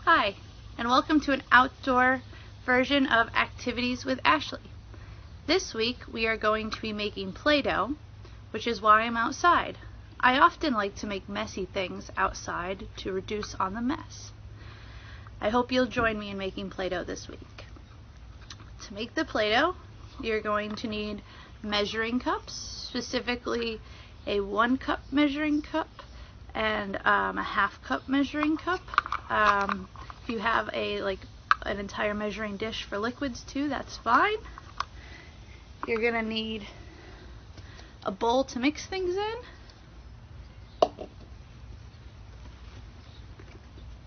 Hi, and welcome to an outdoor version of Activities with Ashley. This week we are going to be making Play-Doh, which is why I'm outside. I often like to make messy things outside to reduce on the mess. I hope you'll join me in making Play-Doh this week. To make the Play-Doh, you're going to need measuring cups, specifically a 1 cup measuring cup and a 1/2 cup measuring cup. If you have an entire measuring dish for liquids too, that's fine. You're gonna need a bowl to mix things in,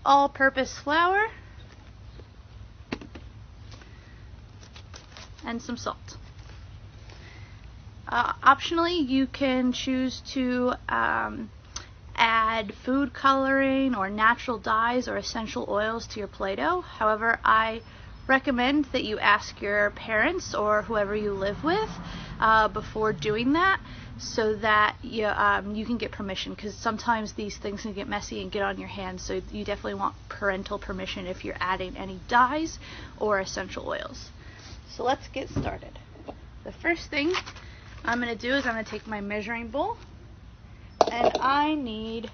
all-purpose flour, and some salt. Optionally, you can choose to add food coloring or natural dyes or essential oils to your Play-Doh. However, I recommend that you ask your parents or whoever you live with before doing that, so that you can get permission, because sometimes these things can get messy and get on your hands, so you definitely want parental permission if you're adding any dyes or essential oils. So let's get started. The first thing I'm going to do is I'm going to take my measuring bowl, and I need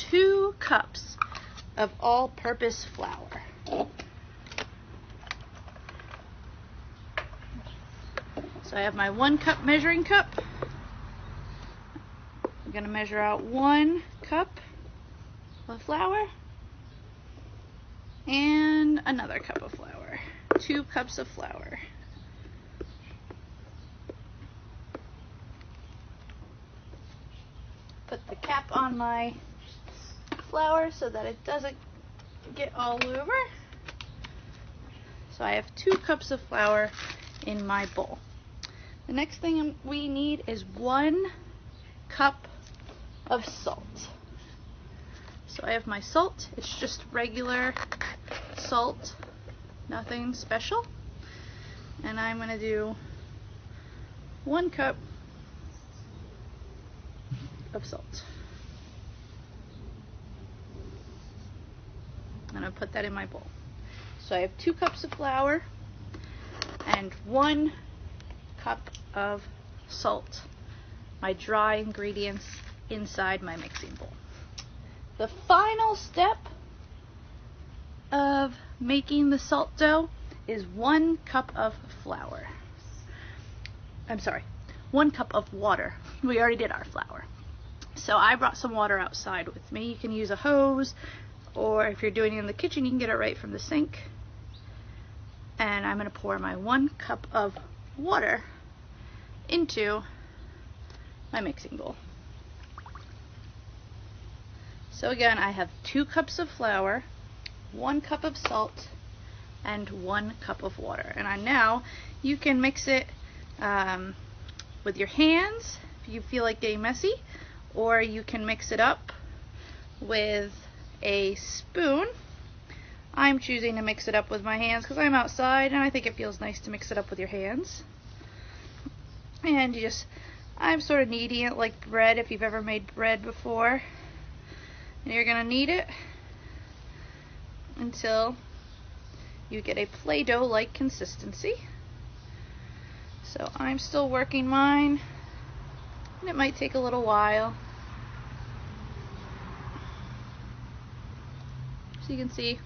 2 cups of all-purpose flour. So I have my 1 cup measuring cup. I'm going to measure out 1 cup of flour and another cup of flour. 2 cups of flour. Put the cap on my flour so that it doesn't get all over. So I have 2 cups of flour in my bowl. The next thing we need is 1 cup of salt. So I have my salt. It's just regular salt, nothing special. And I'm going to do 1 cup of salt. I'm going to put that in my bowl. So I have 2 cups of flour and 1 cup of salt, my dry ingredients inside my mixing bowl. The final step of making the salt dough is 1 cup of flour. I'm sorry, 1 cup of water. We already did our flour. So I brought some water outside with me. You can use a hose, or if you're doing it in the kitchen, you can get it right from the sink. And I'm going to pour my 1 cup of water into my mixing bowl. So again, I have 2 cups of flour, 1 cup of salt, and 1 cup of water. And now you can mix it with your hands if you feel like getting messy, or you can mix it up with a spoon. I'm choosing to mix it up with my hands because I'm outside and I think it feels nice to mix it up with your hands. And I'm sort of kneading it like bread, if you've ever made bread before. And you're going to knead it until you get a Play-Doh-like consistency. So I'm still working mine, and it might take a little while. So you can see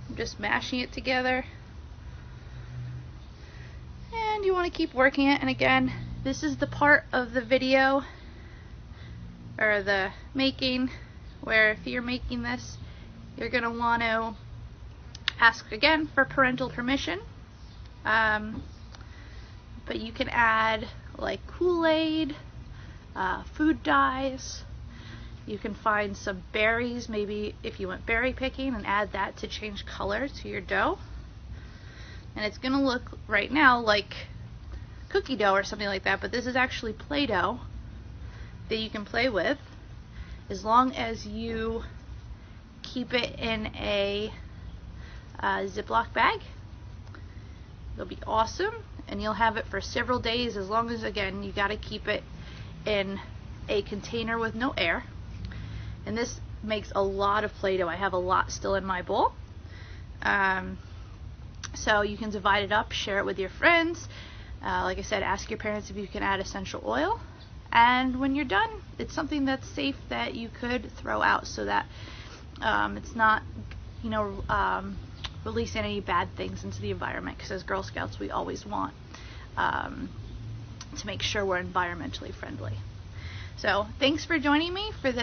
I'm just mashing it together, and you want to keep working it. And again, this is the part of the video or the making where if you're making this, you're going to want to ask again for parental permission. But you can add like Kool-Aid, food dyes. You can find some berries, maybe if you went berry picking, and add that to change color to your dough. And it's going to look right now like cookie dough or something like that, but this is actually Play-Doh that you can play with, as long as you keep it in a Ziploc bag. It'll be awesome, and you'll have it for several days, as long as, again, you got to keep it in a container with no air. And this makes a lot of Play-Doh. I have a lot still in my bowl. So you can divide it up, share it with your friends. Like I said, ask your parents if you can add essential oil. And when you're done, it's something that's safe that you could throw out, so that it's not, releasing any bad things into the environment, because as Girl Scouts we always want to make sure we're environmentally friendly. So thanks for joining me for this